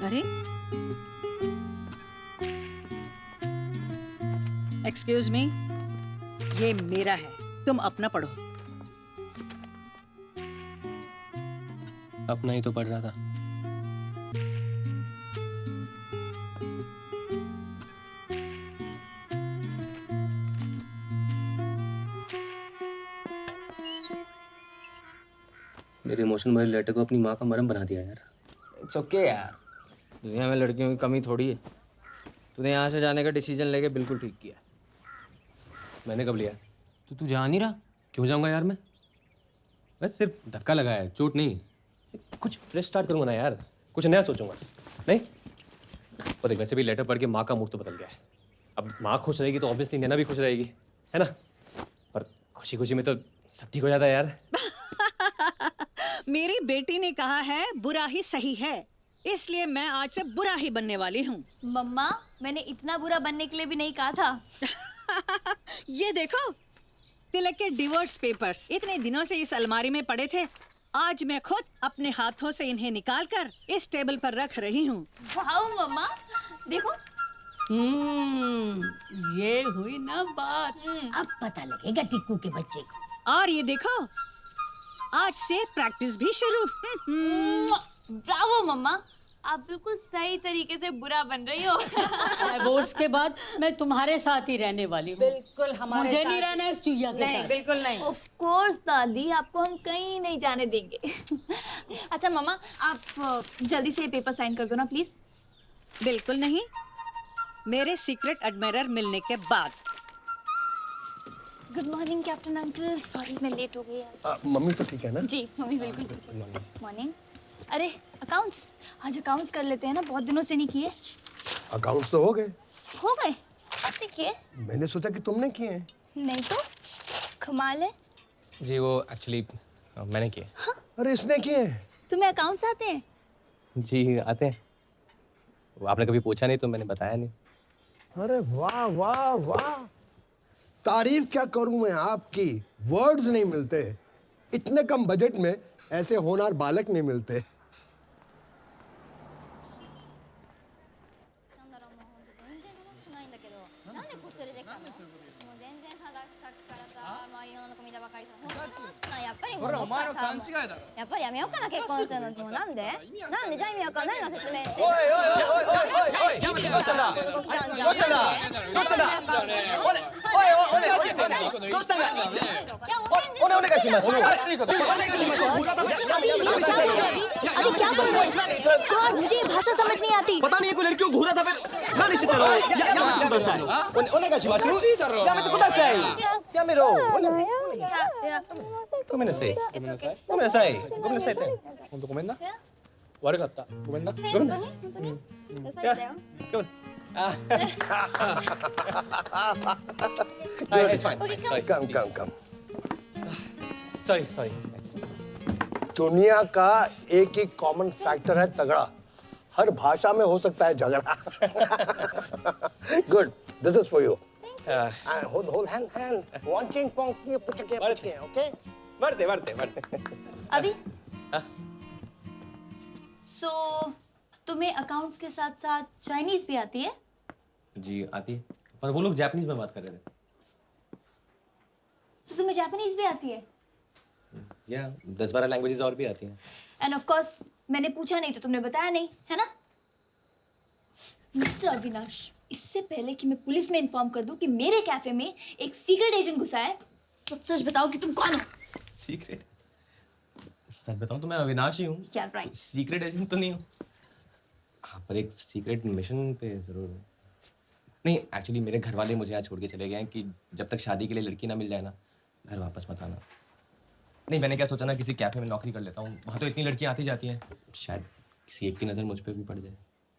अरे excuse me, ये मेरा है, तुम अपना पढ़ो। अपना ही तो पढ़ रहा था। मेरे इमोशन भरे लेटर को अपनी माँ का मरहम बना दिया यार। इट्स ओके यार, दुनिया में लड़कियों की कमी थोड़ी है। तूने यहाँ से जाने का डिसीजन लेके बिल्कुल ठीक किया। मैंने कब लिया? तो तू जा नहीं रहा? क्यों जाऊंगा यार मैं? बस सिर्फ धक्का लगा है, चोट नहीं। कुछ फ्रेश स्टार्ट करूंगा ना यार, कुछ नया सोचूंगा। नहीं और देख, वैसे भी लेटर पढ़ के माँ का मूड तो बदल गया है। अब माँ खुश रहेगी तो ऑब्वियसली नैना भी खुश रहेगी, है ना? पर खुशी खुशी में तो सब ठीक हो जाता है यार। मेरी बेटी ने कहा है बुरा ही सही है, इसलिए मैं आज से बुरा ही बनने वाली हूँ। मम्मा, मैंने इतना बुरा बनने के लिए भी नहीं कहा था। ये देखो, तिलक के डिवोर्स पेपर्स इतने दिनों से इस अलमारी में पड़े थे। आज मैं खुद अपने हाथों से इन्हें निकालकर इस टेबल पर रख रही हूँ। वाओ मम्मा, देखो। ये हुई ना बात। अब पता लगेगा टिक्कू के बच्चे को। और ये देखो, आज से प्रैक्टिस भी शुरू। ब्रावो मम्मा, आप बिल्कुल सही तरीके से बुरा बन रही हो। डिवोर्स के बाद मैं तुम्हारे साथ ही रहने वाली हूँ। बिल्कुल हमारे मुझे साथ। नहीं रहना इस चुईया के नहीं, साथ। बिल्कुल नहीं। ऑफ कोर्स दादी, आपको हम कहीं नहीं जाने देंगे। अच्छा मम्मा, आप जल्दी से ये पेपर साइन कर दो ना प्लीज। बिल्कुल नहीं, मेरे सीक्रेट एडमायरर मिलने के बाद। Good morning captain uncle, sorry मैं लेट हो गई आज। मम्मी तो ठीक है ना? जी मम्मी बिल्कुल ठीक है। मॉर्निंग। अरे अकाउंट्स, आज अकाउंट्स कर लेते हैं ना, बहुत दिनों से नहीं किए। अकाउंट्स तो हो गए। हो गए? आपने किए? मैंने सोचा कि तुमने किए हैं। नहीं तो कमाल है। जी वो एक्चुअली मैंने किए। अरे इसने किए हैं। तुम्हें अकाउंट्स आते हैं? जी आते हैं, वो आपने कभी पूछा नहीं तो मैंने बताया नहीं। अरे वाह वाह वाह, तारीफ क्या करूं मैं आपकी, वर्ड्स नहीं मिलते। इतने कम बजट में ऐसे होनहार बालक नहीं मिलते। अभी क्या बोल रहे हो? गॉड, मुझे ये भाषा समझ नहीं आती। पता नहीं कोई लड़की को घूरा था फिर ना निश्चित करो या मैं तुम दसाई ओने का शिमाशु या मैं तुम दसाई या मेरोごめんなさいごめんなさいごめんなさいごめんなさいって本当ごめんな悪かったごめんなごめんな本当に優しいだよ。ごめんあ it's fine sorry come come come. sorry sorry दुनिया का एक ही कॉमन फैक्टर है तगड़ा, हर भाषा में हो सकता है झगड़ा। Good, this is for you. hold hand watching ponky puchke okay बढ़ते अभी सो तुम्हें अकाउंट्स के साथ साथ चाइनीज भी आती है? जी आती है, पर वो लोग जापानीज में बात कर रहे थे। तो तुम्हें जापानीज भी आती है? या 10-12 लैंग्वेजेस और भी आती हैं। एंड ऑफ कोर्स मैंने पूछा नहीं तो तुमने बताया नहीं, है ना? मिस्टर अविनाश, इससे पहले कि मैं पुलिस में इन्फॉर्म कर दूं कि मेरे कैफे में एक सीक्रेट एजेंट घुसा है, सच बताओ कि तुम कौन हो? सीक्रेट? सच बताऊं तो मैं अविनाश ही हूँ। Yeah, right. सीक्रेट एजेंट तो नहीं हूँ। हाँ, पर एक सीक्रेट मिशन पे जरूर हूँ। नहीं, एक्चुअली मेरे घर वाले मुझे यहाँ छोड़ के चले गए हैं कि जब तक शादी के लिए लड़की ना मिल जाए ना, घर वापस मत आना। नहीं, मैंने क्या सोचा ना, किसी कैफे में नौकरी कर लेता हूँ। वहाँ तो इतनी लड़कियाँ आती जाती हैं, शायद किसी एक की नज़र मुझ पे भी पड़ जाए।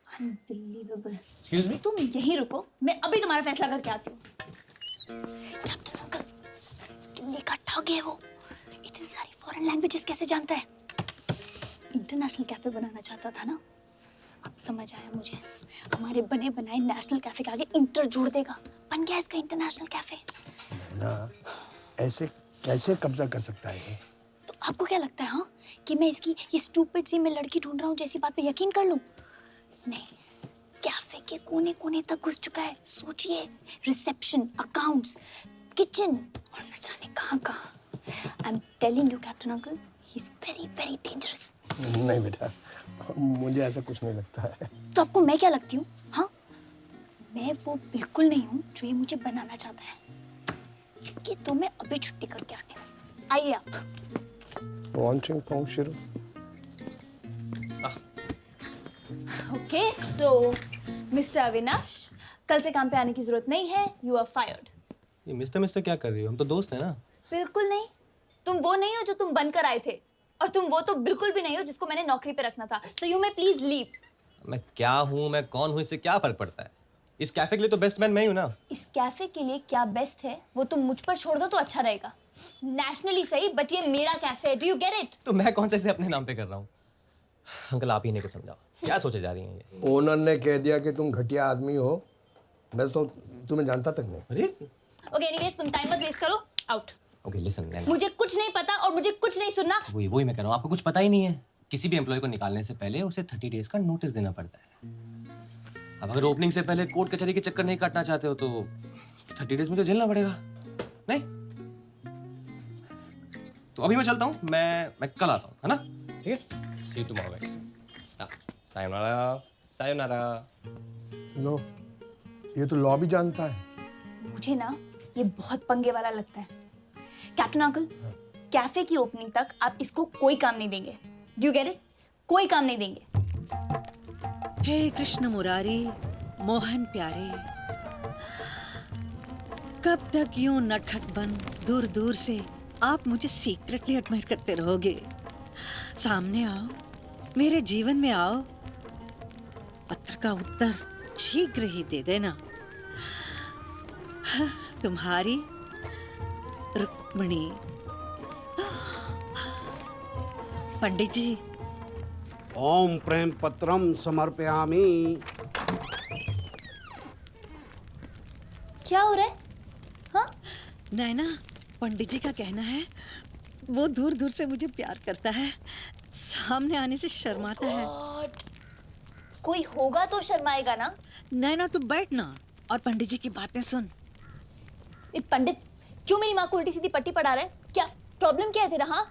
Unbelievable. Excuse me? तुम यहीं रुको, मैं अभी तुम्हारा फैसला करके आती हूँ। कैप्टन अंकल, दिल्ली का ठग है वो। इतनी सारी फॉरेन लैंग्वेजेस कैसे जानता है? इंटरनेशनल कैफे बनाना चाहता था ना? अब समझ आया मुझे। हमारे बने बनाए नेशनल कैफे के आगे इंटर जोड़ देगा। बन गया इसका इंटरनेशनल कैफे। ना ऐसे कैसे कब्जा कर सकता है ये? तो आपको क्या लगता है हाँ कि मैं इसकी ये स्टूपिड सी मैं लड़की ढूंढ रहा हूँ जैसी बात पे यकीन कर लूँ? नहीं, कैफे के कोने कोने तक घुस चुका है। सोचिए, रिसेप्शन, अकाउंट्स, किचन और न जाने कहाँ कहाँ। I am telling you captain uncle, he is very very dangerous. नहीं बेटा, मुझे ऐसा कुछ नहीं लगता है। तो आपको मैं क्या लगती हूँ? हाँ, मैं वो बिल्कुल नहीं हूँ जो ये मुझे बनाना चाहता है। इसकी तो मैं अभी छुट्टी करके आती हूँ। आइए आप। लॉन्चिंग पाऊँ शुरू। ओके, सो मिस्टर अविनाश, कल से काम पे आने की जरूरत नहीं है। You are fired. ये मिस्टर मिस्टर क्या कर रही हो? हम तो दोस्त हैं ना। बिल्कुल नहीं। तुम वो नहीं हो जो तुम बनकर आए थे, और तुम वो तो बिल्कुल भी नहीं हो जिसको मैंने नौकरी पे रखना था। So you may please leave. मैं क्या हूँ, मैं कौन हूँ, इससे क्या फर्क पड़ता है? इस कैफे के लिए तो बेस्ट मैन मैं ही हूँ ना। इस कैफे के लिए क्या बेस्ट है वो तुम मुझ पर छोड़ दो तो अच्छा रहेगा। नेशनली सही, बट ये मेरा कैफे है। Do you get it? तो मैं कौन से इसे अपने नाम पे कर रहा हूँ? अंकल आप ही इन्हें को समझाओ, क्या सोचे जा रही हैं ये? ओनर ने कह दिया कि तुम घटिया आदमी हो। मैं तो तुम्हें जानता तक नहीं। अरे ओके, एनीवेज तुम टाइम मत वेस्ट करो। आउट। ओके लिसन, मुझे कुछ नहीं पता और मुझे कुछ नहीं सुनना। वही मैं कह रहा हूँ, आपको कुछ पता ही नहीं है। किसी भी एम्प्लॉय को निकालने से पहले उसे 30 डेज का नोटिस देना पड़ता है। अब अगर ओपनिंग से पहले कोर्ट कचहरी के चक्कर नहीं काटना चाहते हो तो 30 डेज में तो झेलना पड़ेगा। नहीं तो अभी मैं चलता हूँ, मैं कल आता हूँ, है ना? ठीक है, सी यू टुमारो गाइस। सायोनारा सायोनारा। लो, ये तो लॉ भी जानता है। मुझे ना ये बहुत पंगे वाला लगता है। कैप्टन अंकल, कैफे की ओपनिंग तक आप इसको कोई काम नहीं देंगे। Do you get it? कोई काम नहीं देंगे। हे कृष्ण मुरारी, मोहन प्यारे, कब तक यूं नटखट बन दूर दूर से आप मुझे सीक्रेटली एडमायर करते रहोगे? सामने आओ, मेरे जीवन में आओ। पत्र का उत्तर शीघ्र ही दे देना। तुम्हारी रुक्मिणी। पंडित जी, ओम प्रेम पत्रम समर्पयामि। क्या हो रहा है? हाँ? नैना, पंडित जी का कहना है वो दूर दूर से मुझे प्यार करता है, सामने आने से शर्माता है। कोई होगा तो शर्माएगा ना। नैना तू बैठ ना और पंडित जी की बातें सुन। ये पंडित क्यों मेरी माँ को उल्टी सीधी पट्टी पढ़ा रहा है? क्या प्रॉब्लम क्या है तेरा? हाँ,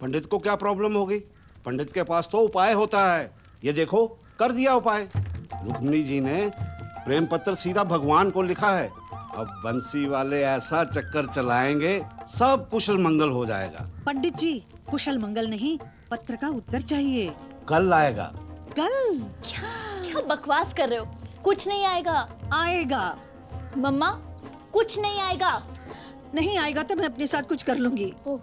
पंडित को क्या प्रॉब्लम होगी? पंडित के पास तो उपाय होता है। ये देखो, कर दिया उपाय। रुक्मिणी जी ने प्रेम पत्र सीधा भगवान को लिखा है। अब बंसी वाले ऐसा चक्कर चलाएंगे, सब कुशल मंगल हो जाएगा। पंडित जी, कुशल मंगल नहीं, पत्र का उत्तर चाहिए। कल आएगा। कल? क्या बकवास कर रहे हो? कुछ नहीं आएगा। आएगा। मम्मा, कुछ नहीं आएगा। नहीं आएगा तो मैं अपने साथ कुछ कर लूंगी। ओह,